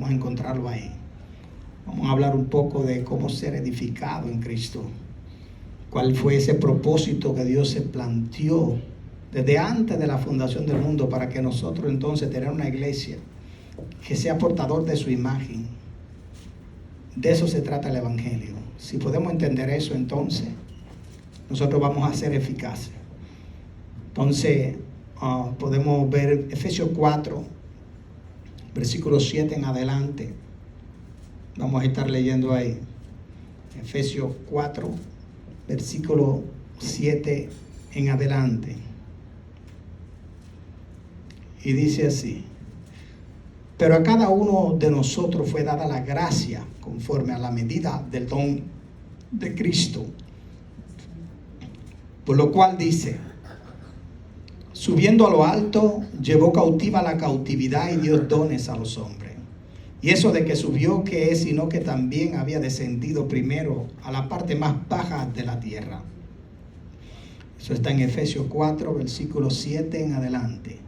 Vamos a encontrarlo ahí. Vamos a hablar un poco de cómo ser edificado en Cristo. ¿Cuál fue ese propósito que Dios se planteó desde antes de la fundación del mundo para que nosotros entonces tener una iglesia que sea portador de su imagen? De eso se trata el Evangelio. Si podemos entender eso, entonces nosotros vamos a ser eficaces. Entonces podemos ver Efesios 4, versículo 7 en adelante. Vamos a estar leyendo ahí. Efesios 4, versículo 7 en adelante. Y dice así: pero a cada uno de nosotros fue dada la gracia conforme a la medida del don de Cristo. Por lo cual dice: subiendo a lo alto, llevó cautiva la cautividad y dio dones a los hombres. Y eso de que subió, ¿qué es? Sino que también había descendido primero a la parte más baja de la tierra. Eso está en Efesios 4, versículo 7 en adelante.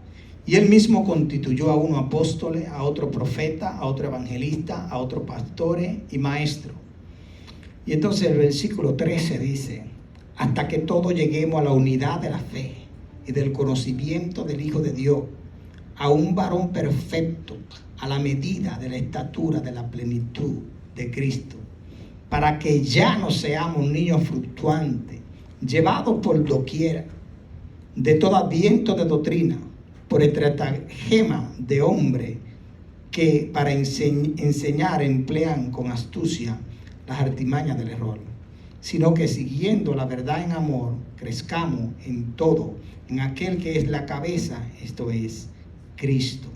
Y él mismo constituyó a uno apóstoles, a otro profeta, a otro evangelista, a otro pastores y maestros. Y entonces el versículo 13 dice: hasta que todos lleguemos a la unidad de la fe y del conocimiento del Hijo de Dios, a un varón perfecto, a la medida de la estatura de la plenitud de Cristo, para que ya no seamos niños fluctuantes, llevados por doquiera, de todo viento de doctrina, por estratagema de hombre que para enseñar emplean con astucia las artimañas del error, sino que siguiendo la verdad en amor, crezcamos en todo, en aquel que es la cabeza, esto es, Cristo.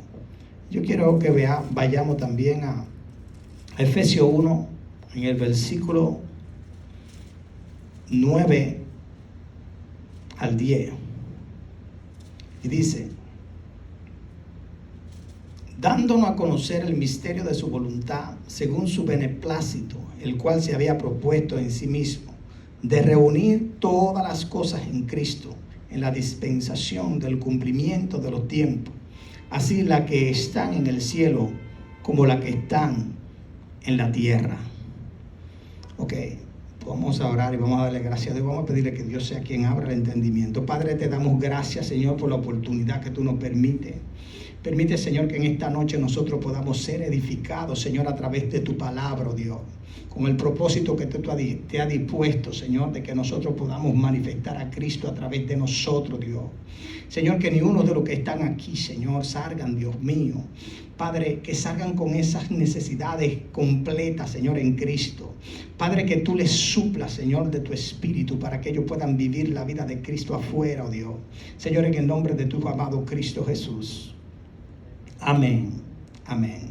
Yo quiero que vayamos también a Efesios 1, en el versículo 9 al 10. Y dice: dándonos a conocer el misterio de su voluntad, según su beneplácito, el cual se había propuesto en sí mismo, de reunir todas las cosas en Cristo, en la dispensación del cumplimiento de los tiempos, así las que están en el cielo como las que están en la tierra. Ok, vamos a orar y vamos a darle gracias a Dios. Vamos a pedirle que Dios sea quien abra el entendimiento. Padre, te damos gracias, Señor, por la oportunidad que tú nos permites. Permite, Señor, que en esta noche nosotros podamos ser edificados, Señor, a través de tu palabra, oh Dios, con el propósito que tú te has dispuesto, Señor, de que nosotros podamos manifestar a Cristo a través de nosotros, Dios. Señor, que ni uno de los que están aquí, Señor, salgan, Dios mío, Padre, que salgan con esas necesidades completas, Señor, en Cristo. Padre, que tú les suplas, Señor, de tu Espíritu para que ellos puedan vivir la vida de Cristo afuera, oh Dios. Señor, en el nombre de tu amado Cristo Jesús. Amén. Amén.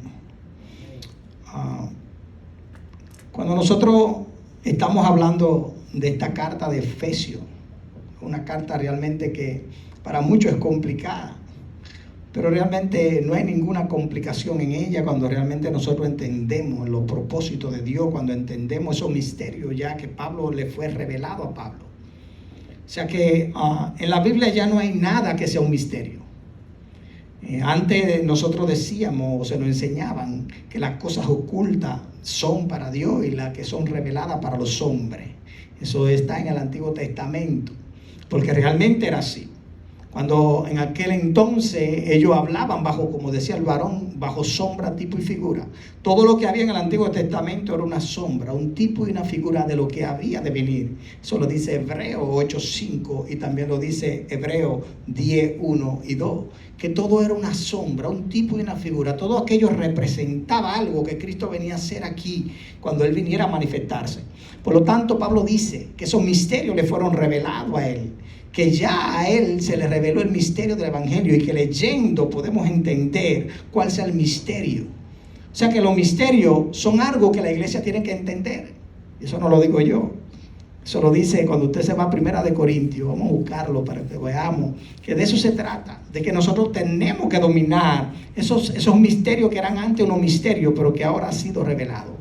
Cuando nosotros estamos hablando de esta carta de Efesios, una carta realmente que para muchos es complicada, pero realmente no hay ninguna complicación en ella cuando realmente nosotros entendemos los propósitos de Dios, cuando entendemos esos misterios ya que Pablo le fue revelado a Pablo. O sea que en la Biblia ya no hay nada que sea un misterio. Antes nosotros decíamos o se nos enseñaban que las cosas ocultas son para Dios y las que son reveladas para los hombres. Eso está en el Antiguo Testamento, porque realmente era así. Cuando en aquel entonces ellos hablaban bajo, como decía el varón, bajo sombra, tipo y figura. Todo lo que había en el Antiguo Testamento era una sombra, un tipo y una figura de lo que había de venir. Eso lo dice Hebreos 8:5 y también lo dice Hebreos 10:1 y 2. Que todo era una sombra, un tipo y una figura. Todo aquello representaba algo que Cristo venía a hacer aquí cuando Él viniera a manifestarse. Por lo tanto, Pablo dice que esos misterios le fueron revelados a Él. Que ya a Él se le reveló el misterio del Evangelio y que leyendo podemos entender cuál sea el misterio. O sea que los misterios son algo que la iglesia tiene que entender. Eso no lo digo yo. Eso lo dice cuando usted se va a 1 Corintios. Vamos a buscarlo para que veamos que de eso se trata. De que nosotros tenemos que dominar esos misterios que eran antes unos misterios, pero que ahora han sido revelados.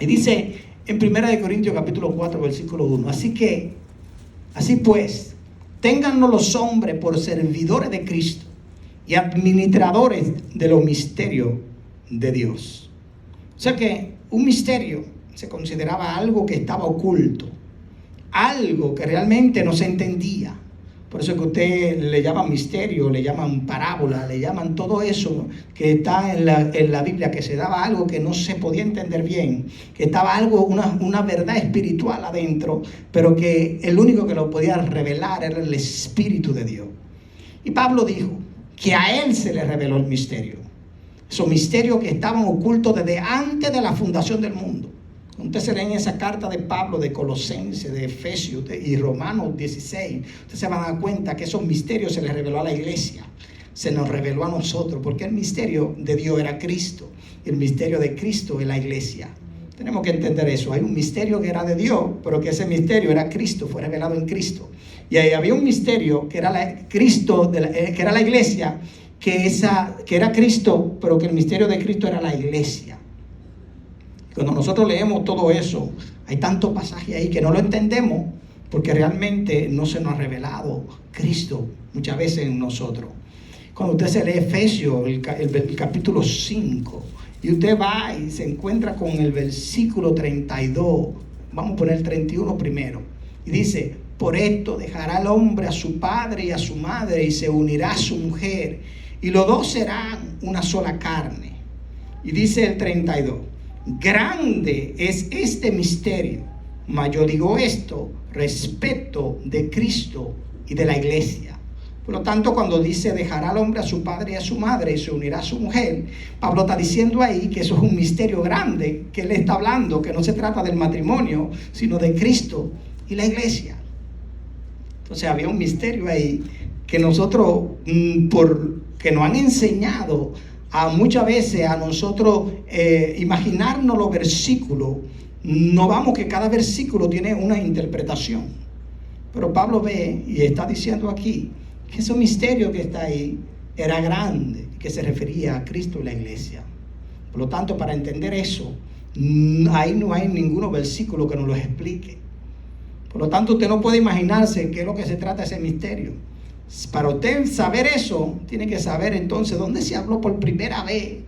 Y dice en 1 Corintios capítulo 4, versículo 1. Así pues, téngannos los hombres por servidores de Cristo y administradores de los misterios de Dios. O sea que un misterio se consideraba algo que estaba oculto, algo que realmente no se entendía. Por eso es que usted le llaman misterio, le llaman parábola, le llaman todo eso que está en la Biblia, que se daba algo que no se podía entender bien, que estaba algo, una verdad espiritual adentro, pero que el único que lo podía revelar era el Espíritu de Dios. Y Pablo dijo que a él se le reveló el misterio. Esos misterios que estaban ocultos desde antes de la fundación del mundo. Ustedes se leen esa carta de Pablo, de Colosenses, de Efesios y Romanos 16. Ustedes se van a dar cuenta que esos misterios se les reveló a la iglesia. Se nos reveló a nosotros, porque el misterio de Dios era Cristo. Y el misterio de Cristo es la iglesia. Tenemos que entender eso. Hay un misterio que era de Dios, pero que ese misterio era Cristo, fue revelado en Cristo. Y ahí había un misterio que era Cristo, que era la iglesia, que era Cristo, pero que el misterio de Cristo era la iglesia. Cuando nosotros leemos todo eso, hay tantos pasajes ahí que no lo entendemos porque realmente no se nos ha revelado Cristo muchas veces en nosotros. Cuando usted se lee Efesios, el capítulo 5, y usted va y se encuentra con el versículo 32, vamos a poner el 31 primero, y dice: por esto dejará el hombre a su padre y a su madre y se unirá a su mujer, y los dos serán una sola carne. Y dice el 32: grande es este misterio, mas yo digo esto respecto de Cristo y de la iglesia. Por lo tanto, cuando dice dejará al hombre a su padre y a su madre y se unirá a su mujer, Pablo está diciendo ahí que eso es un misterio grande, que él está hablando, que no se trata del matrimonio, sino de Cristo y la iglesia. Entonces había un misterio ahí que nosotros, que nos han enseñado muchas veces a nosotros imaginarnos los versículos. No vamos, que cada versículo tiene una interpretación. Pero Pablo ve y está diciendo aquí que ese misterio que está ahí era grande, que se refería a Cristo y la iglesia. Por lo tanto, para entender eso, ahí no hay ningún versículo que nos lo explique. Por lo tanto, usted no puede imaginarse qué es lo que se trata ese misterio. Para usted saber eso, tiene que saber entonces dónde se habló por primera vez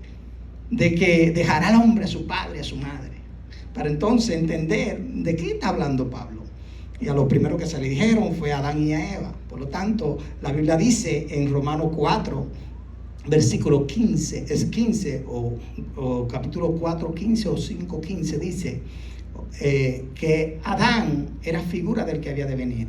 de que dejará al hombre a su padre y a su madre. Para entonces entender de qué está hablando Pablo. Y a lo primero que se le dijeron fue a Adán y a Eva. Por lo tanto, la Biblia dice en Romanos 4, versículo 15, es 15, o capítulo 4, 15 o 5, 15, dice que Adán era figura del que había de venir.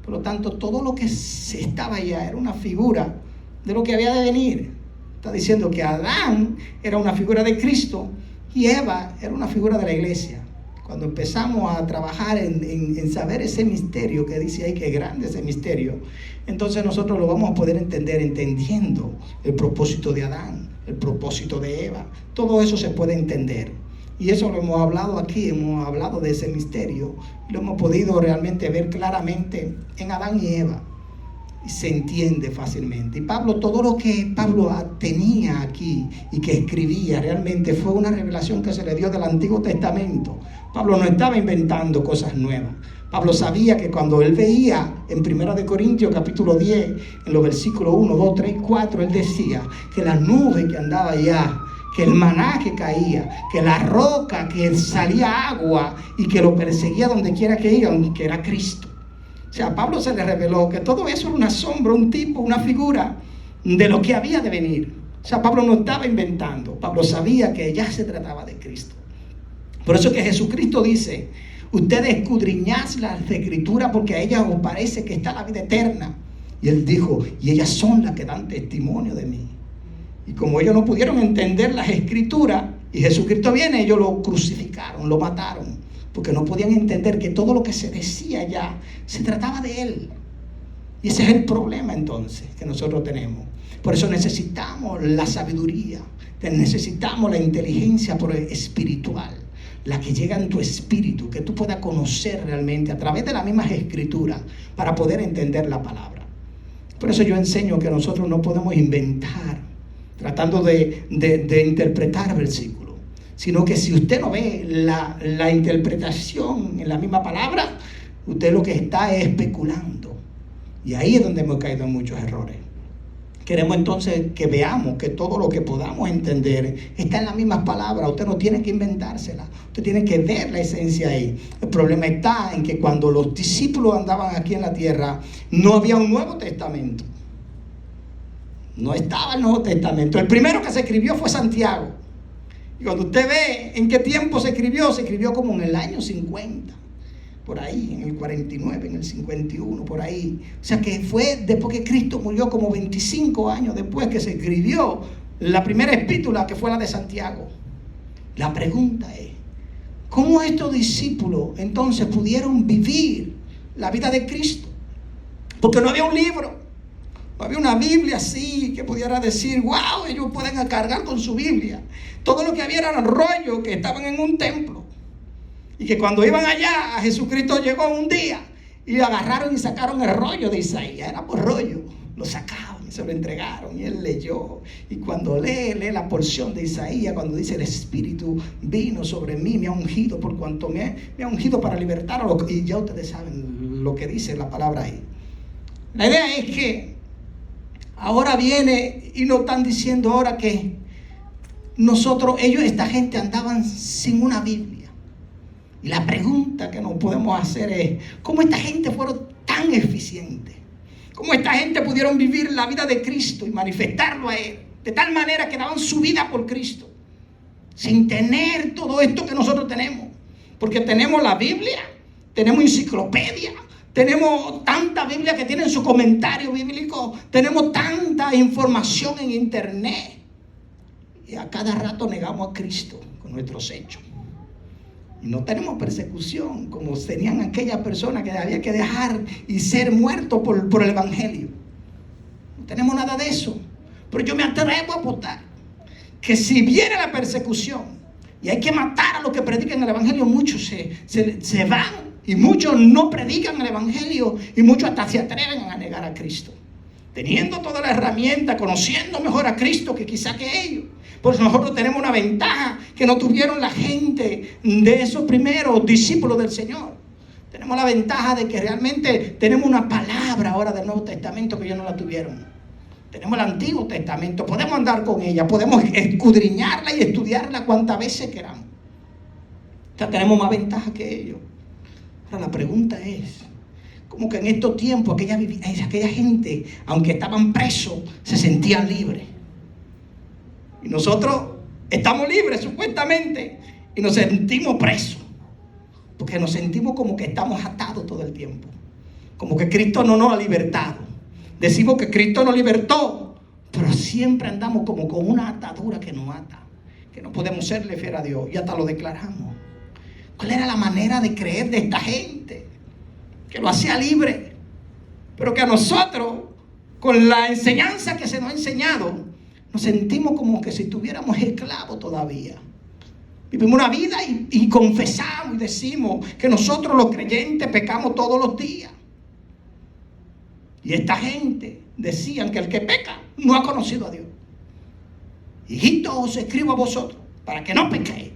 Por lo tanto, todo lo que se estaba allá era una figura de lo que había de venir. Está diciendo que Adán era una figura de Cristo y Eva era una figura de la iglesia. Cuando empezamos a trabajar en saber ese misterio que dice ahí, que es grande ese misterio, entonces nosotros lo vamos a poder entender entendiendo el propósito de Adán, el propósito de Eva. Todo eso se puede entender. Y eso lo hemos hablado aquí, hemos hablado de ese misterio. Lo hemos podido realmente ver claramente en Adán y Eva. Y se entiende fácilmente. Y Pablo, todo lo que Pablo tenía aquí y que escribía realmente fue una revelación que se le dio del Antiguo Testamento. Pablo no estaba inventando cosas nuevas. Pablo sabía que cuando él veía en 1 Corintios capítulo 10, en los versículos 1, 2, 3 y 4, él decía que la nube que andaba allá, que el maná que caía, que la roca que salía agua y que lo perseguía donde quiera que iban, que era Cristo. O sea, a Pablo se le reveló que todo eso era una sombra, un tipo, una figura de lo que había de venir. O sea, Pablo no estaba inventando. Pablo sabía que ya se trataba de Cristo. Por eso que Jesucristo dice: ustedes escudriñad las Escrituras porque a ellas os parece que está la vida eterna. Y él dijo: y ellas son las que dan testimonio de mí. Y como ellos no pudieron entender las Escrituras, y Jesucristo viene, ellos lo crucificaron, lo mataron. Porque no podían entender que todo lo que se decía ya se trataba de Él. Y ese es el problema entonces que nosotros tenemos. Por eso necesitamos la sabiduría, necesitamos la inteligencia espiritual, la que llega en tu espíritu, que tú puedas conocer realmente a través de las mismas Escrituras para poder entender la palabra. Por eso yo enseño que nosotros no podemos inventar tratando de interpretar versículos. Sino que si usted no ve la interpretación en la misma palabra, usted lo que está es especulando. Y ahí es donde hemos caído en muchos errores. Queremos entonces que veamos que todo lo que podamos entender está en las mismas palabras. Usted no tiene que inventársela. Usted tiene que ver la esencia ahí. El problema está en que cuando los discípulos andaban aquí en la tierra, no había un Nuevo Testamento. No estaba el Nuevo Testamento. El primero que se escribió fue Santiago. Y cuando usted ve en qué tiempo se escribió como en el año 50. Por ahí, en el 49, en el 51, por ahí. O sea que fue después que Cristo murió, como 25 años después que se escribió la primera epístola, que fue la de Santiago. La pregunta es, ¿cómo estos discípulos entonces pudieron vivir la vida de Cristo? Porque no había un libro, no había una Biblia así que pudiera decir, wow, ellos pueden cargar con su Biblia. Todo lo que había eran rollos que estaban en un templo. Y que cuando iban allá, Jesucristo llegó un día y agarraron y sacaron el rollo de Isaías. Era por rollo. Lo sacaban y se lo entregaron y él leyó. Y cuando lee la porción de Isaías, cuando dice: el Espíritu vino sobre mí, me ha ungido por cuanto me ha ungido para libertar a los... Y ya ustedes saben lo que dice la palabra ahí. La idea es que ahora viene y nos están diciendo ahora que esta gente andaban sin una Biblia. Y la pregunta que nos podemos hacer es, ¿cómo esta gente fueron tan eficientes? ¿Cómo esta gente pudieron vivir la vida de Cristo y manifestarlo a Él? De tal manera que daban su vida por Cristo, sin tener todo esto que nosotros tenemos. Porque tenemos la Biblia, tenemos enciclopedia, tenemos tanta Biblia que tienen su comentario bíblico, tenemos tanta información en internet. Y a cada rato negamos a Cristo con nuestros hechos. Y no tenemos persecución como tenían aquellas personas que había que dejar y ser muertos por el Evangelio. No tenemos nada de eso. Pero yo me atrevo a apostar que si viene la persecución y hay que matar a los que predican el Evangelio, muchos se van y muchos no predican el Evangelio y muchos hasta se atreven a negar a Cristo. Teniendo toda la herramienta, conociendo mejor a Cristo que quizá que ellos. Pues nosotros tenemos una ventaja que no tuvieron la gente de esos primeros discípulos del Señor. Tenemos la ventaja de que realmente tenemos una palabra ahora del Nuevo Testamento que ellos no la tuvieron. Tenemos el Antiguo Testamento, podemos andar con ella, podemos escudriñarla y estudiarla cuantas veces queramos. O sea, tenemos más ventaja que ellos. Ahora la pregunta es, como que en estos tiempos aquella gente, aunque estaban presos, se sentían libres. Y nosotros estamos libres supuestamente y nos sentimos presos. Porque nos sentimos como que estamos atados todo el tiempo. Como que Cristo no nos ha libertado. Decimos que Cristo nos libertó, pero siempre andamos como con una atadura que nos ata. Que no podemos serle fiel a Dios y hasta lo declaramos. ¿Cuál era la manera de creer de esta gente? Que lo hacía libre. Pero que a nosotros, con la enseñanza que se nos ha enseñado, nos sentimos como que si estuviéramos esclavos todavía. Vivimos una vida y confesamos y decimos que nosotros los creyentes pecamos todos los días. Y esta gente decían que el que peca no ha conocido a Dios. Hijitos, os escribo a vosotros para que no pequéis.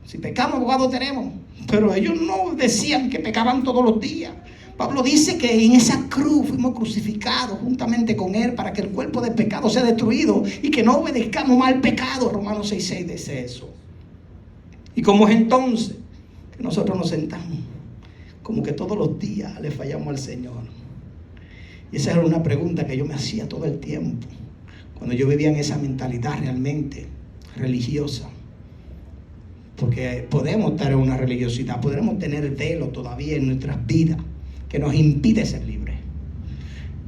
Si pecamos, abogado tenemos. Pero ellos no decían que pecaban todos los días. Pablo dice que en esa cruz fuimos crucificados juntamente con Él para que el cuerpo del pecado sea destruido y que no obedezcamos más al pecado. Romanos 6:6 dice eso. ¿Y cómo es entonces que nosotros nos sentamos? Como que todos los días le fallamos al Señor. Y esa era una pregunta que yo me hacía todo el tiempo, cuando yo vivía en esa mentalidad realmente religiosa. Porque podemos estar en una religiosidad, podremos tener velo todavía en nuestras vidas que nos impide ser libres.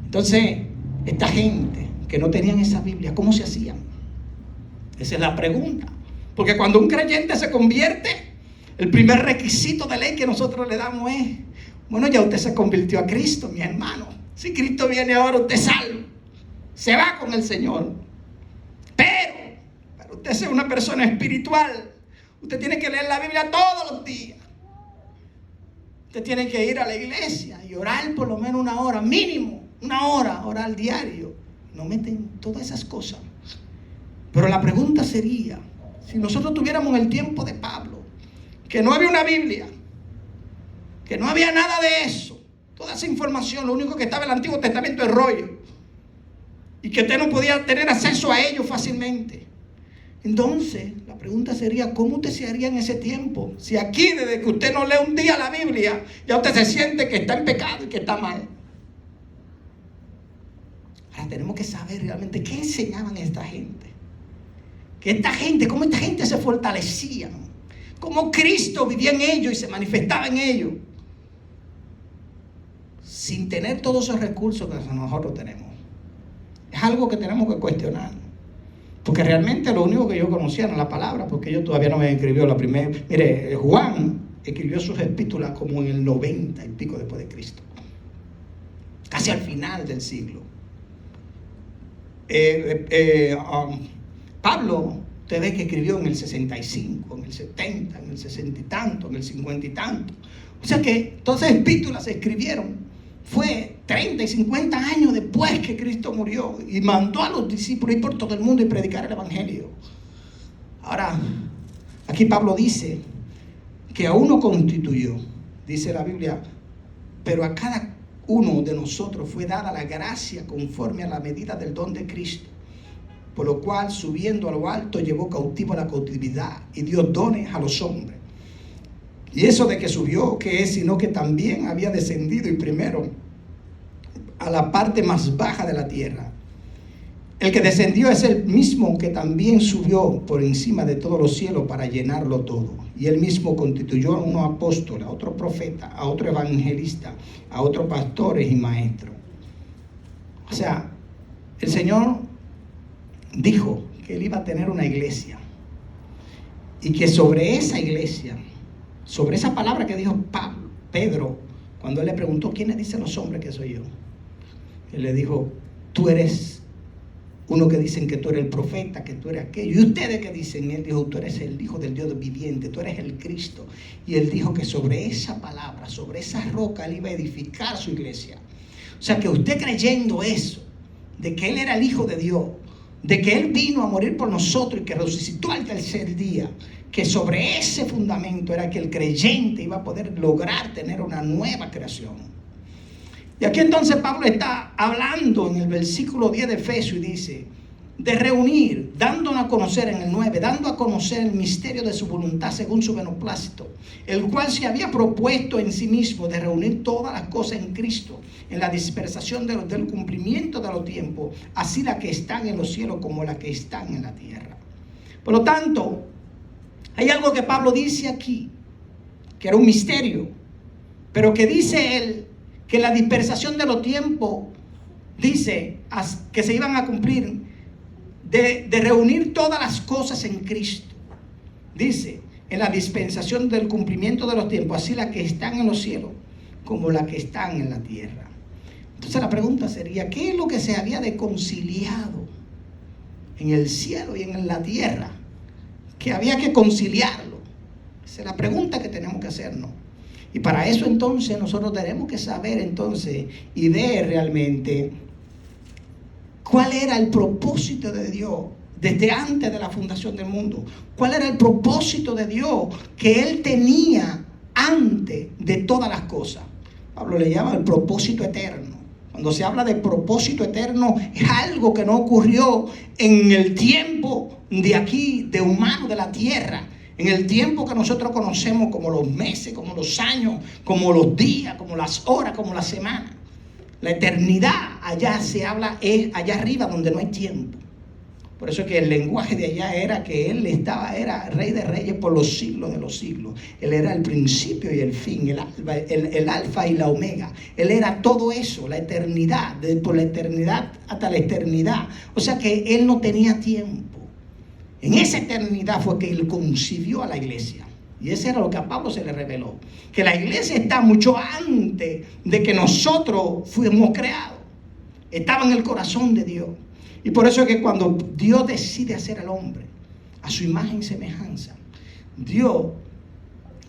Entonces, esta gente que no tenían esa Biblia, ¿cómo se hacían? Esa es la pregunta. Porque cuando un creyente se convierte, el primer requisito de ley que nosotros le damos es: bueno, ya usted se convirtió a Cristo, mi hermano. Si Cristo viene ahora, usted salvo. Se va con el Señor. Pero para usted ser una persona espiritual, usted tiene que leer la Biblia todos los días. Usted tiene que ir a la iglesia y orar por lo menos una hora, mínimo, una hora, orar diario. No meten todas esas cosas. Pero la pregunta sería, si nosotros tuviéramos el tiempo de Pablo, que no había una Biblia, que no había nada de eso, toda esa información, lo único que estaba en el Antiguo Testamento es rollo. y que usted no podía tener acceso a ellos fácilmente. Entonces, la pregunta sería, ¿cómo usted se haría en ese tiempo? Si aquí, desde que usted no lee un día la Biblia, ya usted se siente que está en pecado y que está mal. Ahora tenemos que saber realmente qué enseñaban esta gente. Cómo esta gente se fortalecía, ¿no? Cómo Cristo vivía en ellos y se manifestaba en ellos. Sin tener todos esos recursos que nosotros tenemos. Es algo que tenemos que cuestionar. Porque realmente lo único que yo conocía era la palabra, porque yo todavía no me escribió la primera. Mire, Juan escribió sus epístolas como en el 90 y pico después de Cristo. Casi al final del siglo. Pablo, usted ve que escribió en el 65, en el 70, en el 60 y tanto, en el 50 y tanto. O sea que todas esas epístolas se escribieron. Fue 30 y 50 años después que Cristo murió y mandó a los discípulos ir por todo el mundo y predicar el evangelio. Ahora, aquí Pablo dice que a uno constituyó, dice la Biblia, pero a cada uno de nosotros fue dada la gracia conforme a la medida del don de Cristo, por lo cual subiendo a lo alto llevó cautivo a la cautividad y dio dones a los hombres. Y eso de que subió, ¿qué es? Sino que también había descendido y primero a la parte más baja de la tierra. El que descendió es el mismo que también subió por encima de todos los cielos para llenarlo todo. Y él mismo constituyó a unos apóstoles, a otro profeta, a otro evangelista, a otros pastores y maestros. O sea, el Señor dijo que él iba a tener una iglesia y que sobre esa iglesia, sobre esa palabra que dijo Pedro, cuando él le preguntó, ¿quiénes dicen los hombres que soy yo? Él le dijo, tú eres uno que dicen que tú eres el profeta, que tú eres aquello. ¿Y ustedes qué dicen? Él dijo, tú eres el Hijo del Dios viviente, tú eres el Cristo. Y él dijo que sobre esa palabra, sobre esa roca, él iba a edificar su iglesia. O sea, que usted creyendo eso, de que él era el Hijo de Dios, de que él vino a morir por nosotros y que resucitó al tercer día, que sobre ese fundamento era que el creyente iba a poder lograr tener una nueva creación. Y aquí entonces Pablo está hablando en el versículo 10 de Efesios y dice, de reunir, dando a conocer en el 9, dando a conocer el misterio de su voluntad según su beneplácito, el cual se había propuesto en sí mismo de reunir todas las cosas en Cristo, en la dispersación del cumplimiento de los tiempos, así las que están en los cielos como las que están en la tierra. Por lo tanto, hay algo que Pablo dice aquí, que era un misterio, pero que dice él, que la dispersación de los tiempos, dice que se iban a cumplir, de reunir todas las cosas en Cristo. Dice, en la dispensación del cumplimiento de los tiempos, así las que están en los cielos como las que están en la tierra. Entonces la pregunta sería, ¿qué es lo que se había conciliado en el cielo y en la tierra? Que había que conciliarlo. Esa es la pregunta que tenemos que hacernos. Y para eso entonces nosotros tenemos que saber entonces y ver realmente cuál era el propósito de Dios desde antes de la fundación del mundo. Cuál era el propósito de Dios que Él tenía antes de todas las cosas. Pablo le llama el propósito eterno. Cuando se habla de propósito eterno es algo que no ocurrió en el tiempo de aquí, de humano, de la tierra. En el tiempo que nosotros conocemos como los meses, como los años, como los días, como las horas, como las semanas. La eternidad allá se habla, es allá arriba donde no hay tiempo. Por eso es que el lenguaje de allá era que Él era Rey de Reyes por los siglos de los siglos. Él era el principio y el fin, el alfa y la omega. Él era todo eso, la eternidad, por la eternidad hasta la eternidad. O sea que Él no tenía tiempo. En esa eternidad fue que Él concibió a la iglesia. Y eso era lo que a Pablo se le reveló. Que la iglesia está mucho antes de que nosotros fuimos creados. Estaba en el corazón de Dios. Y por eso es que cuando Dios decide hacer al hombre a su imagen y semejanza, Dios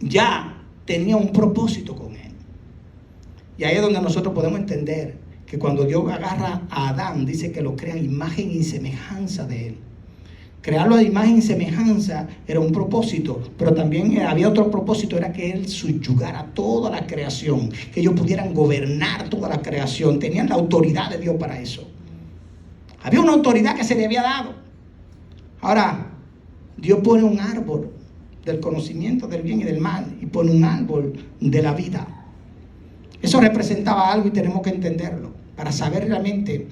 ya tenía un propósito con él. Y ahí es donde nosotros podemos entender que cuando Dios agarra a Adán, dice que lo crea a imagen y semejanza de él. Crearlo a imagen y semejanza era un propósito, pero también había otro propósito, era que Él subyugara toda la creación, que ellos pudieran gobernar toda la creación, tenían la autoridad de Dios para eso. Había una autoridad que se le había dado. Ahora, Dios pone un árbol del conocimiento del bien y del mal y pone un árbol de la vida. Eso representaba algo y tenemos que entenderlo para saber realmente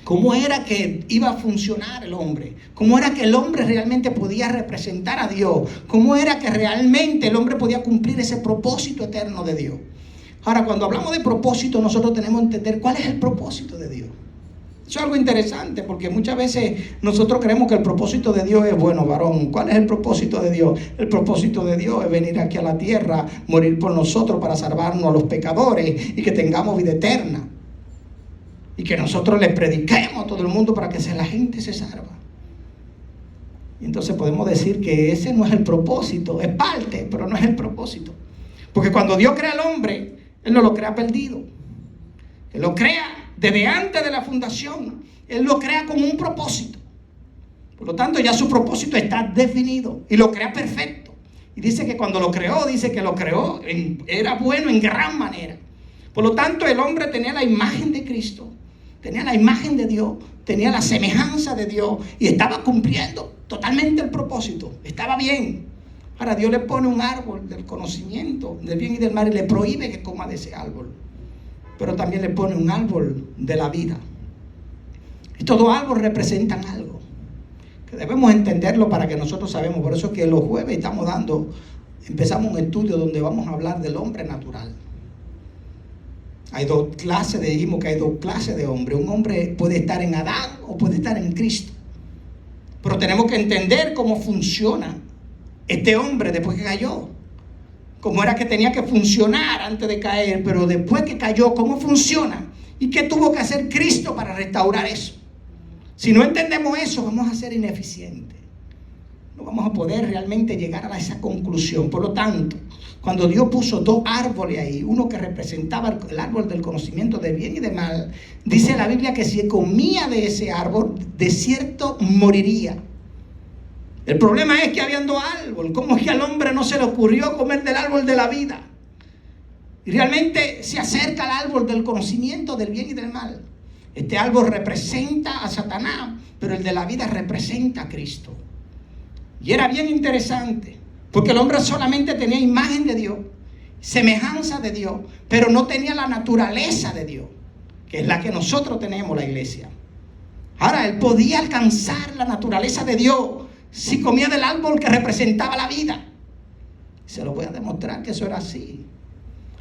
cómo era que iba a funcionar el hombre, cómo era que el hombre realmente podía representar a Dios, cómo era que realmente el hombre podía cumplir ese propósito eterno de Dios. Ahora, cuando hablamos de propósito, nosotros tenemos que entender cuál es el propósito de Dios. Eso es algo interesante porque muchas veces nosotros creemos que el propósito de Dios es, bueno, varón, ¿cuál es el propósito de Dios? El propósito de Dios es venir aquí a la tierra, morir por nosotros para salvarnos a los pecadores y que tengamos vida eterna. Y que nosotros le prediquemos a todo el mundo para que la gente se salva. Y entonces podemos decir que ese no es el propósito, es parte, pero no es el propósito. Porque cuando Dios crea al hombre, Él no lo crea perdido. Él lo crea desde antes de la fundación. Él lo crea con un propósito. Por lo tanto, ya su propósito está definido y lo crea perfecto. Y dice que cuando lo creó, era bueno en gran manera. Por lo tanto, el hombre tenía la imagen de Cristo, tenía la imagen de Dios, tenía la semejanza de Dios y estaba cumpliendo totalmente el propósito. Estaba bien. Ahora Dios le pone un árbol del conocimiento del bien y del mal y le prohíbe que coma de ese árbol. Pero también le pone un árbol de la vida. Y todos árboles representan algo que debemos entenderlo para que nosotros sabemos. Por eso es que los jueves empezamos un estudio donde vamos a hablar del hombre natural. Dijimos que hay dos clases de hombre. Un hombre puede estar en Adán o puede estar en Cristo. Pero tenemos que entender cómo funciona este hombre después que cayó. Cómo era que tenía que funcionar antes de caer, pero después que cayó, cómo funciona y qué tuvo que hacer Cristo para restaurar eso. Si no entendemos eso, vamos a ser ineficientes. No vamos a poder realmente llegar a esa conclusión. Por lo tanto, cuando Dios puso dos árboles ahí, uno que representaba el árbol del conocimiento del bien y del mal, dice la Biblia que si comía de ese árbol, de cierto moriría. El problema es que habían dos árboles. ¿Cómo es que al hombre no se le ocurrió comer del árbol de la vida? Y realmente se acerca al árbol del conocimiento del bien y del mal. Este árbol representa a Satanás, pero el de la vida representa a Cristo. Y era bien interesante, porque el hombre solamente tenía imagen de Dios, semejanza de Dios, pero no tenía la naturaleza de Dios, que es la que nosotros tenemos, la iglesia. Ahora, él podía alcanzar la naturaleza de Dios si comía del árbol que representaba la vida. Se lo voy a demostrar que eso era así.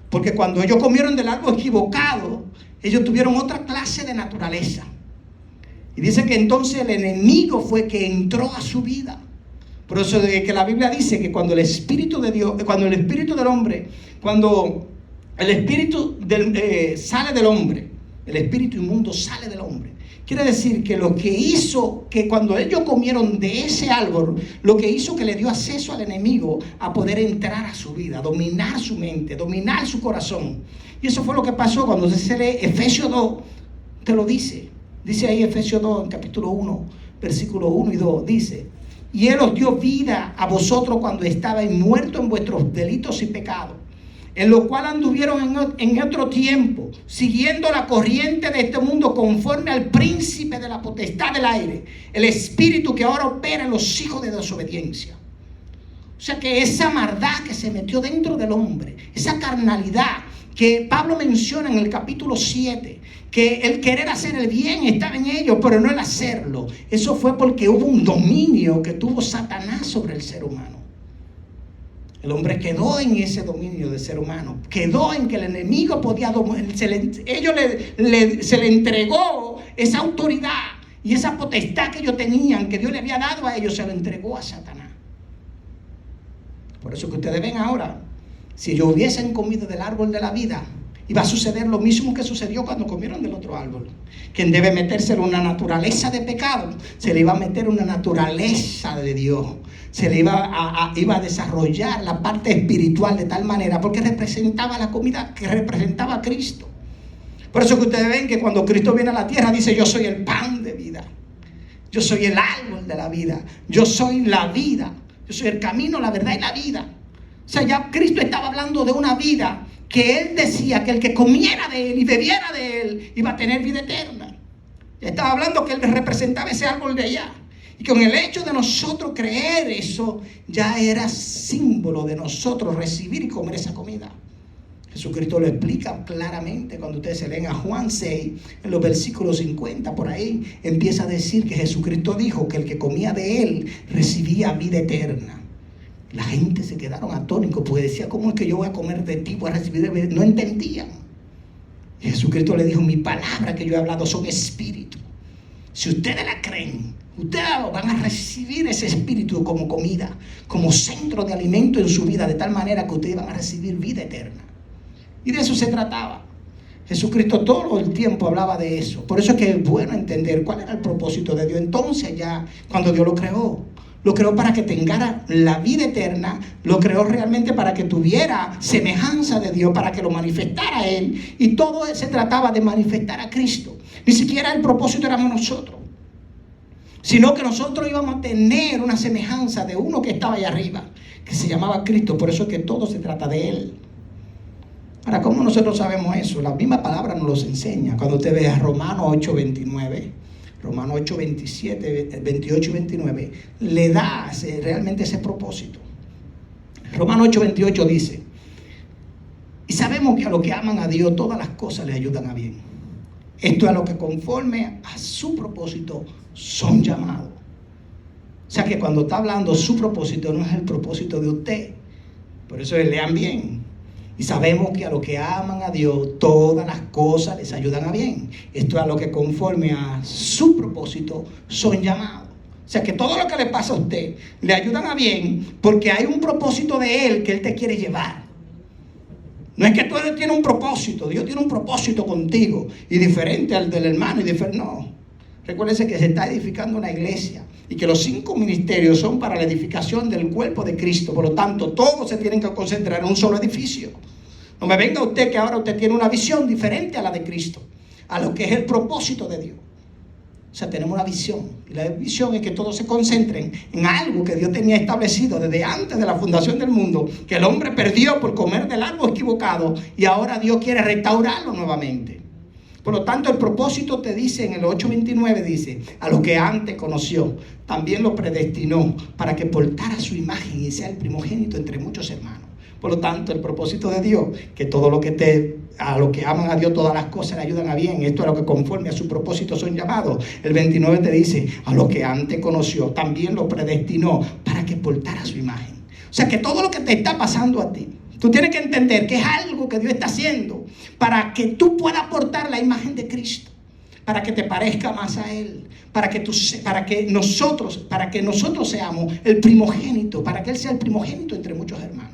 Porque cuando ellos comieron del árbol equivocado, ellos tuvieron otra clase de naturaleza. Y dice que entonces el enemigo fue que entró a su vida. Por eso es que la Biblia dice que cuando el Espíritu de Dios, cuando el Espíritu del hombre, cuando el Espíritu sale del hombre, el Espíritu inmundo sale del hombre. Quiere decir que lo que hizo, que cuando ellos comieron de ese árbol, lo que hizo que le dio acceso al enemigo a poder entrar a su vida, dominar su mente, dominar su corazón. Y eso fue lo que pasó cuando se lee Efesios 2, te lo dice. Dice ahí Efesios 2, en capítulo 1, versículos 1 y 2, dice: y Él os dio vida a vosotros cuando estabais muertos en vuestros delitos y pecados, en lo cual anduvieron en otro tiempo, siguiendo la corriente de este mundo, conforme al príncipe de la potestad del aire, el espíritu que ahora opera en los hijos de desobediencia. O sea que esa maldad que se metió dentro del hombre, esa carnalidad que Pablo menciona en el capítulo 7, que el querer hacer el bien estaba en ellos, pero no el hacerlo. Eso fue porque hubo un dominio que tuvo Satanás sobre el ser humano. El hombre quedó en ese dominio del ser humano, quedó en que el enemigo podía se le entregó esa autoridad y esa potestad que ellos tenían, que Dios le había dado a ellos, se lo entregó a Satanás. Por eso que ustedes ven ahora, si ellos hubiesen comido del árbol de la vida, iba a suceder lo mismo que sucedió cuando comieron del otro árbol. Quien debe meterse en una naturaleza de pecado, se le iba a meter una naturaleza de Dios. Se le iba a desarrollar la parte espiritual de tal manera, porque representaba la comida que representaba a Cristo. Por eso que ustedes ven que cuando Cristo viene a la tierra, dice: yo soy el pan de vida, yo soy el árbol de la vida, yo soy la vida, yo soy el camino, la verdad y la vida. O sea, ya Cristo estaba hablando de una vida que Él decía que el que comiera de Él y bebiera de Él iba a tener vida eterna. Estaba hablando que él representaba ese árbol de allá. Y con el hecho de nosotros creer eso, ya era símbolo de nosotros recibir y comer esa comida. Jesucristo lo explica claramente cuando ustedes se leen a Juan 6, en los versículos 50, por ahí empieza a decir que Jesucristo dijo que el que comía de él recibía vida eterna. La gente se quedaron atónicos porque decía, ¿cómo es que yo voy a comer de ti, voy a recibir vida? No entendían. Y Jesucristo le dijo, mi palabra que yo he hablado son espíritu. Si ustedes la creen, ustedes van a recibir ese espíritu como comida, como centro de alimento en su vida, de tal manera que ustedes van a recibir vida eterna. Y de eso se trataba. Jesucristo todo el tiempo hablaba de eso. Por eso es que es bueno entender cuál era el propósito de Dios. Entonces ya, cuando Dios lo creó para que tenga la vida eterna, lo creó realmente para que tuviera semejanza de Dios, para que lo manifestara a Él. Y todo se trataba de manifestar a Cristo. Ni siquiera el propósito éramos nosotros, sino que nosotros íbamos a tener una semejanza de uno que estaba allá arriba, que se llamaba Cristo. Por eso es que todo se trata de Él. Ahora, ¿cómo nosotros sabemos eso? La misma palabra nos los enseña. Cuando usted ve a Romanos 8:29, Romanos 8:27, 28 y 29, le da realmente ese propósito. Romanos 8:28 dice, y sabemos que a los que aman a Dios todas las cosas le ayudan a bien. Esto es a lo que conforme a su propósito son llamados. O sea que cuando está hablando su propósito no es el propósito de usted. Por eso lean bien. Y sabemos que a los que aman a Dios, todas las cosas les ayudan a bien. Esto es a lo que conforme a su propósito son llamados. O sea que todo lo que le pasa a usted le ayudan a bien porque hay un propósito de Él que Él te quiere llevar. No es que tú tienes un propósito, Dios tiene un propósito contigo y diferente al del hermano. No. Recuérdense que se está edificando una iglesia y que los 5 ministerios son para la edificación del cuerpo de Cristo. Por lo tanto, todos se tienen que concentrar en un solo edificio. No me venga usted que ahora usted tiene una visión diferente a la de Cristo, a lo que es el propósito de Dios. O sea, tenemos una visión. Y la visión es que todos se concentren en algo que Dios tenía establecido desde antes de la fundación del mundo, que el hombre perdió por comer del árbol equivocado y ahora Dios quiere restaurarlo nuevamente. Por lo tanto, el propósito te dice en el 8:29, dice, a lo que antes conoció, también lo predestinó para que portara su imagen y sea el primogénito entre muchos hermanos. Por lo tanto, el propósito de Dios, que todo lo que a los que aman a Dios todas las cosas le ayudan a bien, esto es lo que conforme a su propósito son llamados. El 29 te dice, a lo que antes conoció, también lo predestinó para que portara su imagen. O sea que todo lo que te está pasando a ti, tú tienes que entender que es algo que Dios está haciendo para que tú puedas portar la imagen de Cristo, para que te parezca más a Él, para que nosotros seamos el primogénito, para que Él sea el primogénito entre muchos hermanos.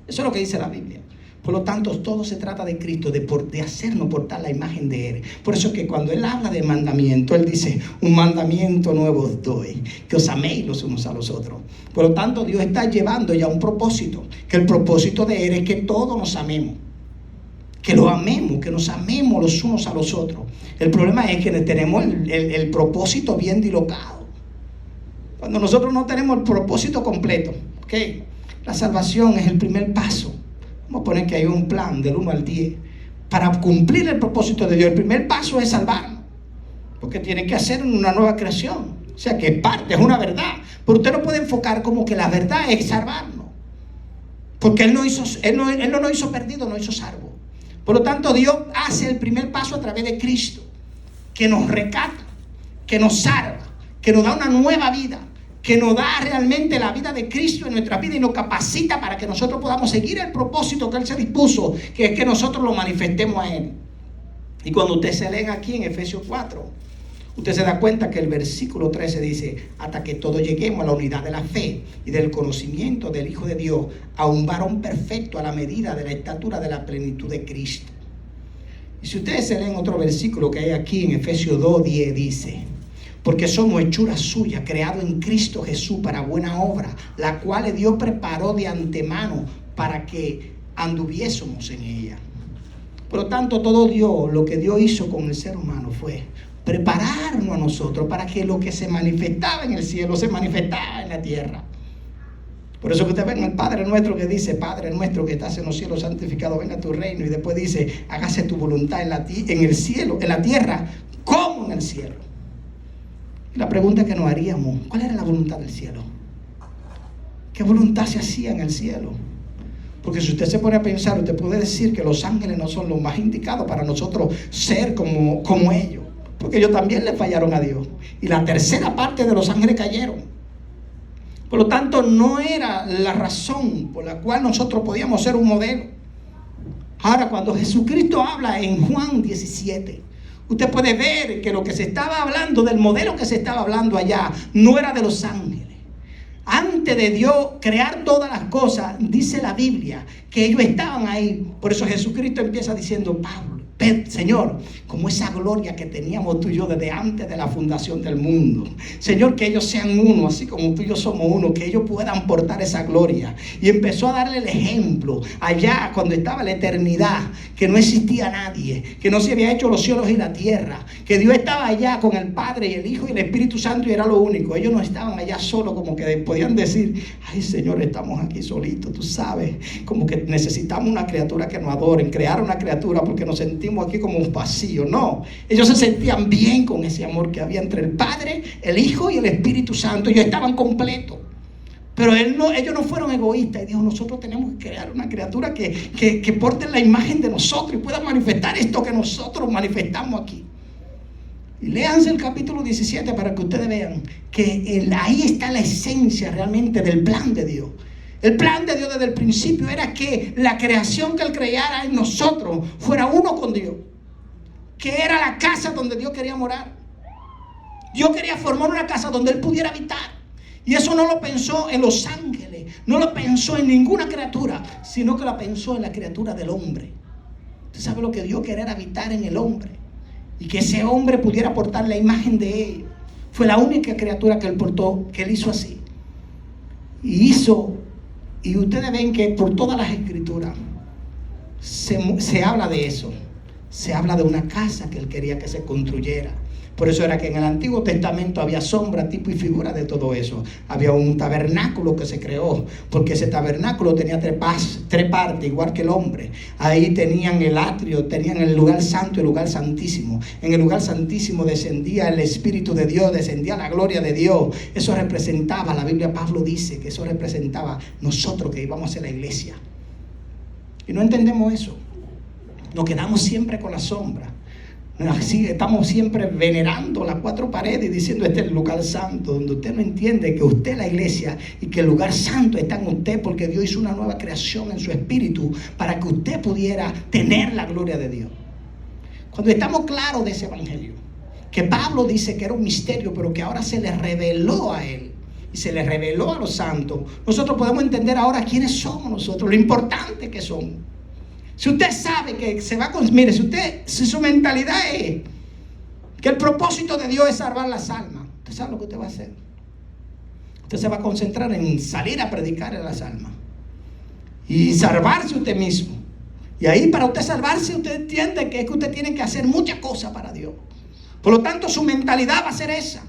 Eso es lo que dice la Biblia. Por lo tanto, todo se trata de Cristo, de hacernos portar la imagen de Él. Por eso es que cuando Él habla de mandamiento, Él dice, un mandamiento nuevo os doy, que os améis los unos a los otros. Por lo tanto, Dios está llevando ya un propósito, que el propósito de Él es que todos nos amemos, que lo amemos, que nos amemos los unos a los otros. El problema es que tenemos el propósito bien dilocado. Cuando nosotros no tenemos el propósito completo, ¿ok? La salvación es el primer paso. Vamos a poner que hay un plan del 1 al 10. Para cumplir el propósito de Dios, el primer paso es salvarnos. Porque tiene que hacer una nueva creación. O sea que es una verdad. Pero usted no puede enfocar como que la verdad es salvarnos. Porque Él no nos hizo perdidos, nos hizo salvos. Por lo tanto, Dios hace el primer paso a través de Cristo, que nos rescata, que nos salva, que nos da una nueva vida, que nos da realmente la vida de Cristo en nuestra vida y nos capacita para que nosotros podamos seguir el propósito que Él se dispuso, que es que nosotros lo manifestemos a Él. Y cuando usted se lee aquí en Efesios 4, usted se da cuenta que el versículo 13 dice, hasta que todos lleguemos a la unidad de la fe y del conocimiento del Hijo de Dios, a un varón perfecto a la medida de la estatura de la plenitud de Cristo. Y si ustedes se leen otro versículo que hay aquí en Efesios 2:10, dice, porque somos hechura suya, creado en Cristo Jesús para buena obra, la cual Dios preparó de antemano para que anduviésemos en ella. Por lo tanto, todo Dios, lo que Dios hizo con el ser humano fue prepararnos a nosotros para que lo que se manifestaba en el cielo se manifestaba en la tierra. Por eso que usted ven el Padre nuestro que dice, Padre nuestro que estás en los cielos, santificado venga tu reino. Y después dice, hágase tu voluntad en el cielo, en la tierra, como en el cielo. Y la pregunta que nos haríamos, ¿cuál era la voluntad del cielo? ¿Qué voluntad se hacía en el cielo? Porque si usted se pone a pensar, usted puede decir que los ángeles no son los más indicados para nosotros ser como ellos. Porque ellos también le fallaron a Dios. Y la tercera parte de los ángeles cayeron. Por lo tanto, no era la razón por la cual nosotros podíamos ser un modelo. Ahora, cuando Jesucristo habla en Juan 17, usted puede ver que lo que se estaba hablando, del modelo que se estaba hablando allá, no era de los ángeles. Antes de Dios crear todas las cosas, dice la Biblia que ellos estaban ahí. Por eso Jesucristo empieza diciendo, Señor, como esa gloria que teníamos tú y yo desde antes de la fundación del mundo. Señor, que ellos sean uno, así como tú y yo somos uno, que ellos puedan portar esa gloria. Y empezó a darle el ejemplo allá cuando estaba la eternidad, que no existía nadie, que no se había hecho los cielos y la tierra, que Dios estaba allá con el Padre y el Hijo y el Espíritu Santo y era lo único. Ellos no estaban allá solos, como que podían decir, ay Señor, estamos aquí solitos, tú sabes, como que necesitamos una criatura que nos adoren, crear una criatura porque nos sentimos aquí como un vacío. No, ellos se sentían bien con ese amor que había entre el Padre, el Hijo y el Espíritu Santo. Ellos estaban completos. Pero ellos no fueron egoístas y dijo, nosotros tenemos que crear una criatura que porte la imagen de nosotros y pueda manifestar esto que nosotros manifestamos aquí. Y léanse el capítulo 17 para que ustedes vean que ahí está la esencia realmente del plan de Dios. El plan de Dios desde el principio era que la creación que Él creara en nosotros fuera uno con Dios. Que era la casa donde Dios quería morar. Dios quería formar una casa donde Él pudiera habitar. Y eso no lo pensó en los ángeles, no lo pensó en ninguna criatura, sino que lo pensó en la criatura del hombre. ¿Usted sabe lo que Dios quería habitar en el hombre? Y que ese hombre pudiera portar la imagen de Él. Fue la única criatura que Él portó, que Él hizo así. Y ustedes ven que por todas las escrituras se habla de eso. Se habla de una casa que Él quería que se construyera. Por eso era que en el Antiguo Testamento había sombra, tipo y figura de todo eso. Había un tabernáculo que se creó, porque ese tabernáculo tenía tres partes, igual que el hombre. Ahí tenían el atrio, tenían el lugar santo y el lugar santísimo. En el lugar santísimo descendía el Espíritu de Dios, descendía la gloria de Dios. Eso representaba, la Biblia Pablo dice que eso representaba nosotros que íbamos a ser la iglesia. Y no entendemos eso. Nos quedamos siempre con la sombra. Así estamos siempre venerando las cuatro paredes y diciendo este es el lugar santo, donde usted no entiende que usted es la iglesia y que el lugar santo está en usted porque Dios hizo una nueva creación en su espíritu para que usted pudiera tener la gloria de Dios. Cuando estamos claros de ese evangelio, que Pablo dice que era un misterio, pero que ahora se le reveló a él y se le reveló a los santos, nosotros podemos entender ahora quiénes somos nosotros, lo importante que somos. Si usted sabe que se va con... Mire, si su mentalidad es que el propósito de Dios es salvar las almas, usted sabe lo que usted va a hacer. Usted se va a concentrar en salir a predicar en las almas y salvarse usted mismo. Y ahí para usted salvarse, usted entiende que es que usted tiene que hacer muchas cosas para Dios. Por lo tanto, su mentalidad va a ser esa.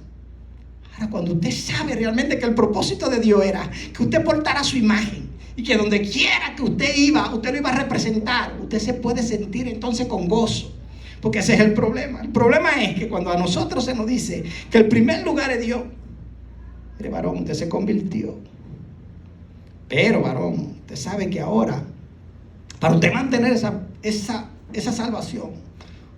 Ahora, cuando usted sabe realmente que el propósito de Dios era que usted portara su imagen, y que donde quiera que usted iba, usted lo iba a representar, usted se puede sentir entonces con gozo. Porque ese es el problema. El problema es que cuando a nosotros se nos dice que el primer lugar es Dios, mire varón, usted se convirtió. Pero varón, usted sabe que ahora, para usted mantener esa salvación,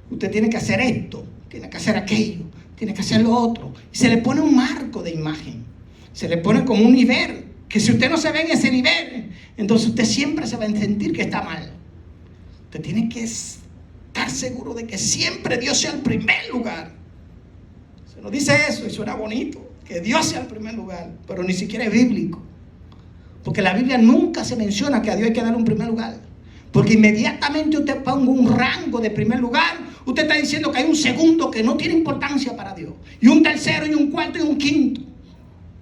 usted tiene que hacer esto, tiene que hacer aquello, tiene que hacer lo otro. Y se le pone un marco de imagen, se le pone como un nivel, que si usted no se ve en ese nivel, entonces usted siempre se va a sentir que está mal. Usted tiene que estar seguro de que siempre Dios sea el primer lugar. Se nos dice eso y suena bonito, que Dios sea el primer lugar, pero ni siquiera es bíblico. Porque la Biblia nunca se menciona que a Dios hay que darle un primer lugar. Porque inmediatamente usted ponga un rango de primer lugar, usted está diciendo que hay un segundo que no tiene importancia para Dios, y un tercero, y un cuarto, y un quinto.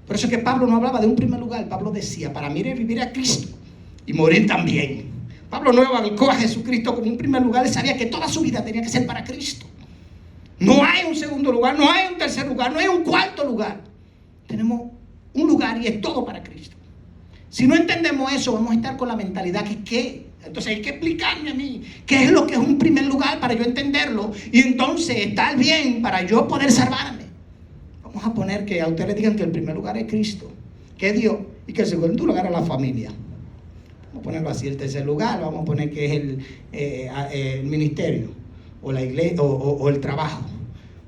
Por eso es que Pablo no hablaba de un primer lugar. Pablo decía, para mí es vivir a Cristo y morir también. Pablo no evaluó a Jesucristo como un primer lugar. Él sabía que toda su vida tenía que ser para Cristo. No hay un segundo lugar, no hay un tercer lugar, no hay un cuarto lugar. Tenemos un lugar y es todo para Cristo. Si no entendemos eso, vamos a estar con la mentalidad que Entonces hay que explicarme a mí qué es lo que es un primer lugar para yo entenderlo y entonces estar bien para yo poder salvarme. Vamos a poner que a ustedes le digan que el primer lugar es Cristo, que es Dios, y que el segundo lugar es la familia. Vamos a ponerlo así. El tercer lugar vamos a poner que es el ministerio o la iglesia o el trabajo.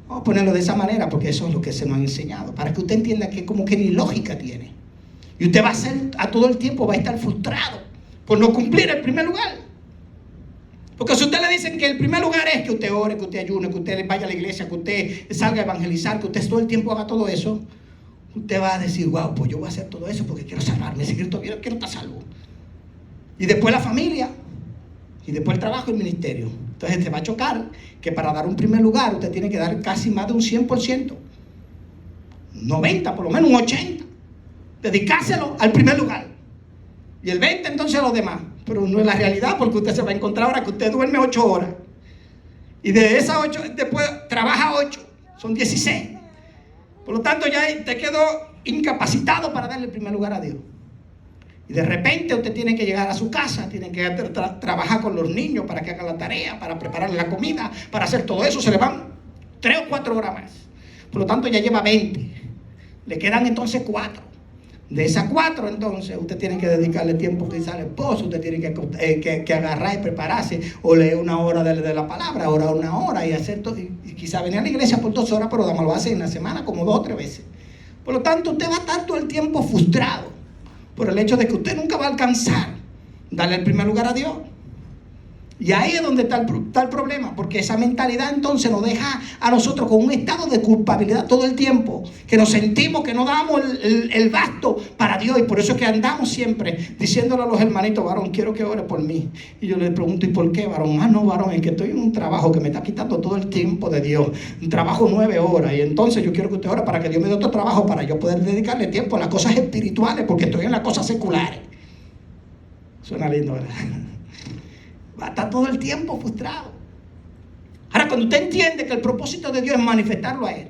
Vamos a ponerlo de esa manera porque eso es lo que se nos ha enseñado, para que usted entienda que como que ni lógica tiene. Y usted va a ser, a todo el tiempo va a estar frustrado por no cumplir el primer lugar. Porque si usted le dicen que el primer lugar es que usted ore, que usted ayune, que usted vaya a la iglesia, que usted salga a evangelizar, que usted todo el tiempo haga todo eso, usted va a decir, wow, pues yo voy a hacer todo eso porque quiero salvarme, quiero estar salvo. Y después la familia, y después el trabajo y el ministerio. Entonces te va a chocar que para dar un primer lugar usted tiene que dar casi más de un 100%, 90%, por lo menos un 80%, dedicárselo al primer lugar. Y el 20% entonces a los demás. Pero no es la realidad, porque usted se va a encontrar ahora que usted duerme 8 horas. Y de esas 8, después trabaja 8. Son 16. Por lo tanto, ya te quedó incapacitado para darle el primer lugar a Dios. Y de repente usted tiene que llegar a su casa, tiene que trabajar con los niños para que hagan la tarea, para prepararle la comida, para hacer todo eso. Se le van 3 o 4 horas más. Por lo tanto, ya lleva 20. Le quedan entonces 4. De esas 4, entonces, usted tiene que dedicarle tiempo quizá al esposo, usted tiene que agarrar y prepararse, o leer 1 hora de la palabra, orar 1 hora y hacer todo, y quizá venir a la iglesia por 2 horas, pero además lo hace en la semana como 2 o 3 veces. Por lo tanto, usted va a estar todo el tiempo frustrado por el hecho de que usted nunca va a alcanzar darle el primer lugar a Dios. Y ahí es donde está el problema, porque esa mentalidad entonces nos deja a nosotros con un estado de culpabilidad todo el tiempo, que nos sentimos que no damos el gasto para Dios, y por eso es que andamos siempre diciéndole a los hermanitos, varón, quiero que ore por mí. Y yo les pregunto, ¿y por qué, varón? No, varón, es que estoy en un trabajo que me está quitando todo el tiempo de Dios, un trabajo 9 horas, y entonces yo quiero que usted ore para que Dios me dé otro trabajo para yo poder dedicarle tiempo a las cosas espirituales, porque estoy en las cosas seculares. Suena lindo, ¿verdad? Va a estar todo el tiempo frustrado. Ahora, cuando usted entiende que el propósito de Dios es manifestarlo a Él,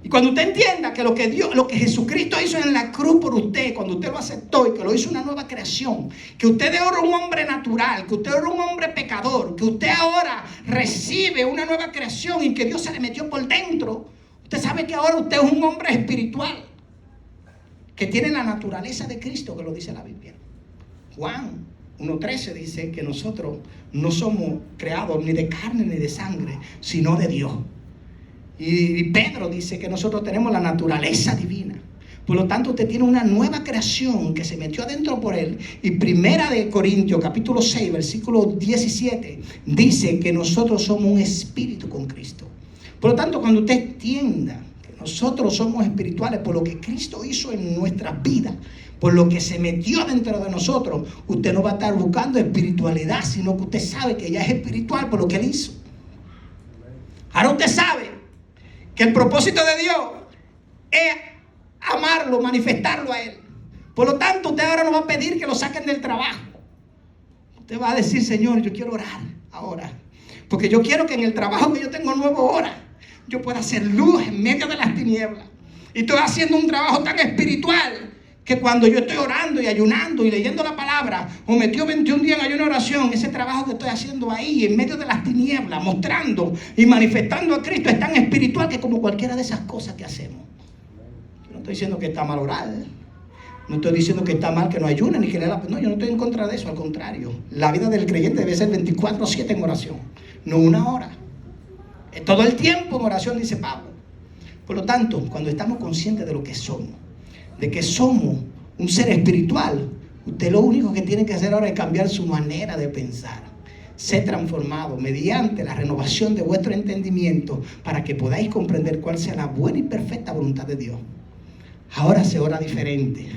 y cuando usted entienda que lo que Jesucristo hizo en la cruz por usted, cuando usted lo aceptó y que lo hizo una nueva creación, que usted ahora es un hombre natural, que usted ahora es un hombre pecador, que usted ahora recibe una nueva creación y que Dios se le metió por dentro, usted sabe que ahora usted es un hombre espiritual, que tiene la naturaleza de Cristo, que lo dice la Biblia. Juan 1:13 dice que nosotros no somos creados ni de carne ni de sangre, sino de Dios. Y Pedro dice que nosotros tenemos la naturaleza divina. Por lo tanto, usted tiene una nueva creación que se metió adentro por Él. Y 1 Corintios, capítulo 6, versículo 17, dice que nosotros somos un espíritu con Cristo. Por lo tanto, cuando usted entienda que nosotros somos espirituales por lo que Cristo hizo en nuestras vidas, por lo que se metió dentro de nosotros, usted no va a estar buscando espiritualidad, sino que usted sabe que ya es espiritual por lo que Él hizo. Ahora usted sabe que el propósito de Dios es amarlo, manifestarlo a Él. Por lo tanto, usted ahora no va a pedir que lo saquen del trabajo. Usted va a decir, Señor, yo quiero orar ahora, porque yo quiero que en el trabajo que yo tengo nuevo ahora, yo pueda hacer luz en medio de las tinieblas. Y estoy haciendo un trabajo tan espiritual que cuando yo estoy orando y ayunando y leyendo la palabra, o metió 21 días en ayuno y oración, ese trabajo que estoy haciendo ahí, en medio de las tinieblas, mostrando y manifestando a Cristo, es tan espiritual que como cualquiera de esas cosas que hacemos. Yo no estoy diciendo que está mal orar, no estoy diciendo que está mal que no ayune, ni que lea no, yo no estoy en contra de eso, al contrario. La vida del creyente debe ser 24/7 en oración, no 1 hora. Es todo el tiempo en oración, dice Pablo. Por lo tanto, cuando estamos conscientes de lo que somos, de que somos un ser espiritual, usted lo único que tiene que hacer ahora es cambiar su manera de pensar, ser transformado mediante la renovación de vuestro entendimiento para que podáis comprender cuál sea la buena y perfecta voluntad de Dios. Ahora se ora diferente.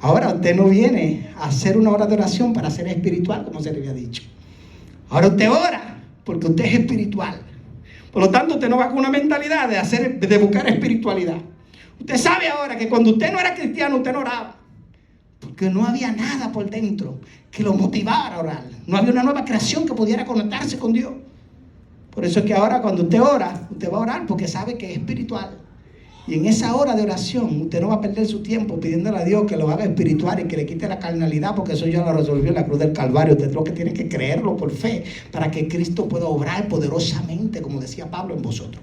Ahora usted no viene a hacer una hora de oración para ser espiritual, como se le había dicho. Ahora usted ora porque usted es espiritual. Por lo tanto, usted no va con una mentalidad de buscar espiritualidad. Usted sabe ahora que cuando usted no era cristiano, usted no oraba, porque no había nada por dentro que lo motivara a orar. No había una nueva creación que pudiera conectarse con Dios. Por eso es que ahora cuando usted ora, usted va a orar porque sabe que es espiritual. Y en esa hora de oración, usted no va a perder su tiempo pidiéndole a Dios que lo haga espiritual y que le quite la carnalidad, porque eso ya lo resolvió en la cruz del Calvario. Usted lo que tiene que creerlo por fe, para que Cristo pueda obrar poderosamente, como decía Pablo, en vosotros.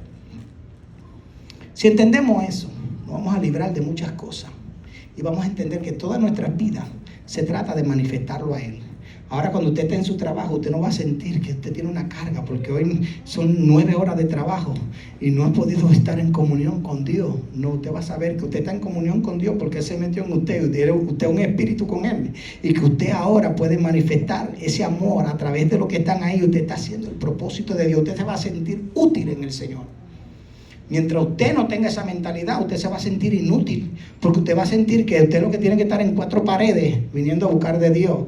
Si entendemos eso, nos vamos a librar de muchas cosas. Y vamos a entender que toda nuestra vida se trata de manifestarlo a Él. Ahora, cuando usted esté en su trabajo, usted no va a sentir que usted tiene una carga, porque hoy son 9 horas de trabajo y no ha podido estar en comunión con Dios. No, usted va a saber que usted está en comunión con Dios porque Él se metió en usted. Usted es un espíritu con Él. Y que usted ahora puede manifestar ese amor a través de lo que están ahí. Usted está haciendo el propósito de Dios. Usted se va a sentir útil en el Señor. Mientras usted no tenga esa mentalidad, usted se va a sentir inútil. Porque usted va a sentir que usted lo que tiene que estar en 4 paredes, viniendo a buscar de Dios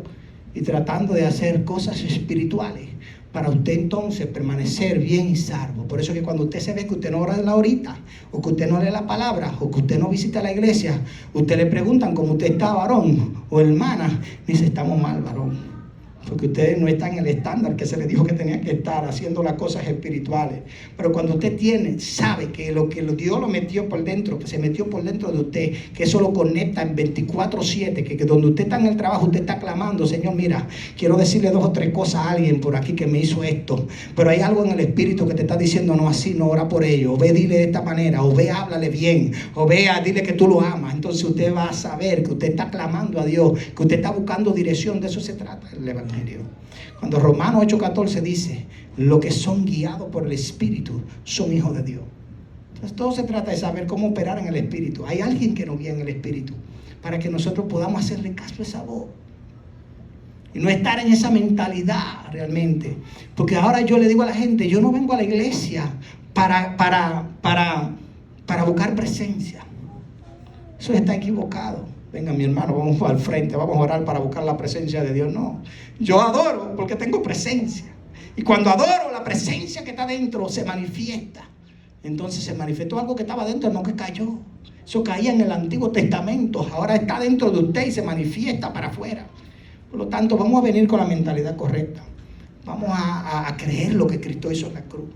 y tratando de hacer cosas espirituales para usted entonces permanecer bien y salvo. Por eso que cuando usted se ve que usted no ora de la horita, o que usted no lee la palabra, o que usted no visita la iglesia, usted le preguntan cómo usted está, varón o hermana, dice, estamos mal, varón, porque usted no está en el estándar que se le dijo que tenía que estar haciendo las cosas espirituales. Pero cuando usted sabe que lo que Dios lo metió por dentro, que se metió por dentro de usted, que eso lo conecta en 24/7, que donde usted está en el trabajo, usted está clamando, Señor, mira, quiero decirle 2 o 3 cosas a alguien por aquí que me hizo esto, pero hay algo en el espíritu que te está diciendo, no así, no ora por ello, o ve, dile de esta manera, o ve, háblale bien, o ve, dile que tú lo amas. Entonces usted va a saber que usted está clamando a Dios, que usted está buscando dirección. De eso se trata el Evangelio. Cuando Romanos 8:14 dice, los que son guiados por el Espíritu son hijos de Dios. Entonces todo se trata de saber cómo operar en el Espíritu. Hay alguien que nos guía en el Espíritu para que nosotros podamos hacerle caso a esa voz y no estar en esa mentalidad realmente. Porque ahora yo le digo a la gente, yo no vengo a la iglesia para buscar presencia. Eso está equivocado. Venga, mi hermano, vamos al frente, vamos a orar para buscar la presencia de Dios. No, yo adoro porque tengo presencia. Y cuando adoro, la presencia que está dentro se manifiesta. Entonces se manifestó algo que estaba dentro, no que cayó. Eso caía en el Antiguo Testamento, ahora está dentro de usted y se manifiesta para afuera. Por lo tanto, vamos a venir con la mentalidad correcta. Vamos a creer lo que Cristo hizo en la cruz.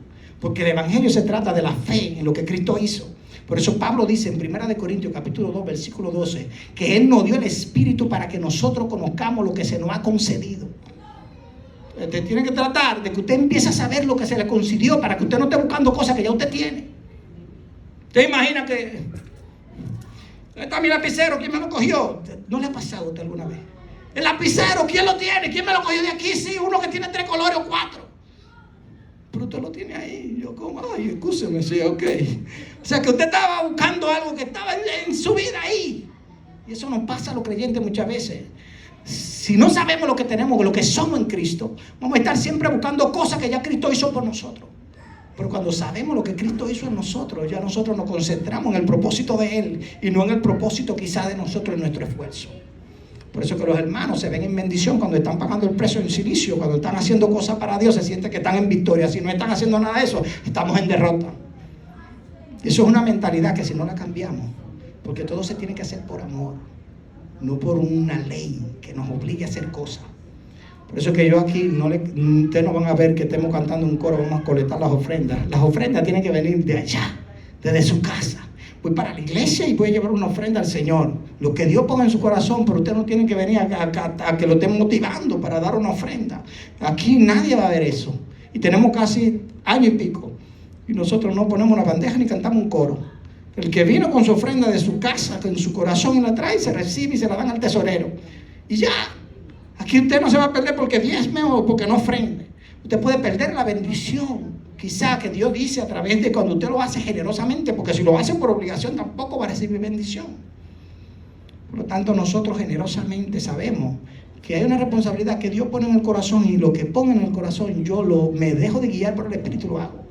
Porque el Evangelio se trata de la fe en lo que Cristo hizo. Por eso Pablo dice en 1 Corintios capítulo 2, versículo 12, que Él nos dio el Espíritu para que nosotros conozcamos lo que se nos ha concedido. Usted tiene que tratar de que usted empiece a saber lo que se le concedió, para que usted no esté buscando cosas que ya usted tiene. Usted imagina que está mi lapicero, ¿quién me lo cogió? ¿No le ha pasado a usted alguna vez? El lapicero, ¿quién lo tiene? ¿Quién me lo cogió de aquí? Sí, uno que tiene 3 colores o 4. Pero usted lo tiene ahí. Yo como, ay, escúcheme, sí, ok. O sea que usted estaba buscando algo que estaba en su vida ahí. Y eso nos pasa a los creyentes muchas veces. Si no sabemos lo que tenemos, lo que somos en Cristo, vamos a estar siempre buscando cosas que ya Cristo hizo por nosotros. Pero cuando sabemos lo que Cristo hizo en nosotros, ya nosotros nos concentramos en el propósito de Él y no en el propósito quizá de nosotros en nuestro esfuerzo. Por eso que los hermanos se ven en bendición cuando están pagando el precio en silicio, cuando están haciendo cosas para Dios, se sienten que están en victoria. Si no están haciendo nada de eso, estamos en derrota. Eso es una mentalidad que si no la cambiamos, porque todo se tiene que hacer por amor, no por una ley que nos obligue a hacer cosas. Por eso que yo aquí, ustedes no van a ver que estemos cantando un coro, vamos a colectar las ofrendas. Las ofrendas tienen que venir de allá, desde su casa. Voy para la iglesia y voy a llevar una ofrenda al Señor. Lo que Dios ponga en su corazón, pero usted no tiene que venir a que lo estén motivando para dar una ofrenda. Aquí nadie va a ver eso. Y tenemos casi año y pico. Y nosotros no ponemos una bandeja ni cantamos un coro. El que vino con su ofrenda de su casa, con su corazón y la trae, se recibe y se la dan al tesorero. Y ya, aquí usted no se va a perder porque diezme o porque no ofrende. Usted puede perder la bendición. Quizá que Dios dice a través de cuando usted lo hace generosamente, porque si lo hace por obligación tampoco va a recibir bendición. Por lo tanto, nosotros generosamente sabemos que hay una responsabilidad que Dios pone en el corazón, y lo que pone en el corazón me dejo de guiar por el Espíritu y lo hago.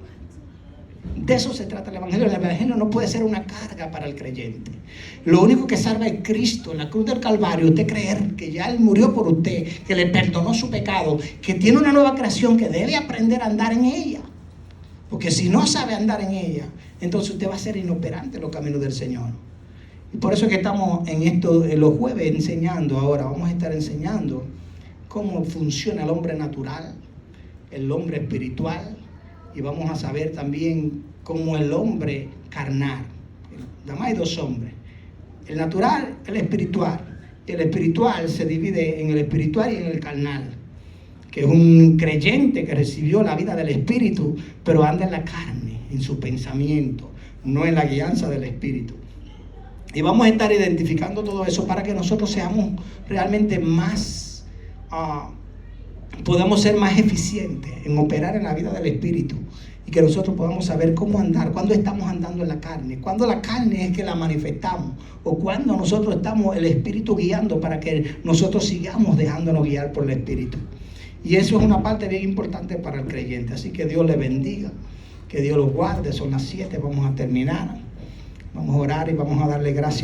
De eso se trata el Evangelio. El Evangelio no puede ser una carga para el creyente. Lo único que salva es Cristo en la cruz del Calvario. Usted creer que ya Él murió por usted, que le perdonó su pecado, que tiene una nueva creación, que debe aprender a andar en ella. Porque si no sabe andar en ella, entonces usted va a ser inoperante en los caminos del Señor. Y por eso es que estamos en los jueves enseñando ahora. Vamos a estar enseñando cómo funciona el hombre natural, el hombre espiritual, y vamos a saber también cómo el hombre carnal, Nada más hay dos hombres. El natural, el espiritual. El espiritual se divide en el espiritual y en el carnal, que es un creyente que recibió la vida del Espíritu, pero anda en la carne, en su pensamiento, no en la guianza del Espíritu. Y vamos a estar identificando todo eso para que nosotros seamos realmente más, podamos ser más eficientes en operar en la vida del Espíritu. Y que nosotros podamos saber cómo andar, cuando estamos andando en la carne, cuando la carne es que la manifestamos, o cuando nosotros estamos el Espíritu guiando para que nosotros sigamos dejándonos guiar por el Espíritu. Y eso es una parte bien importante para el creyente. Así que Dios le bendiga, que Dios los guarde. Son las 7, vamos a terminar. Vamos a orar y vamos a darle gracias.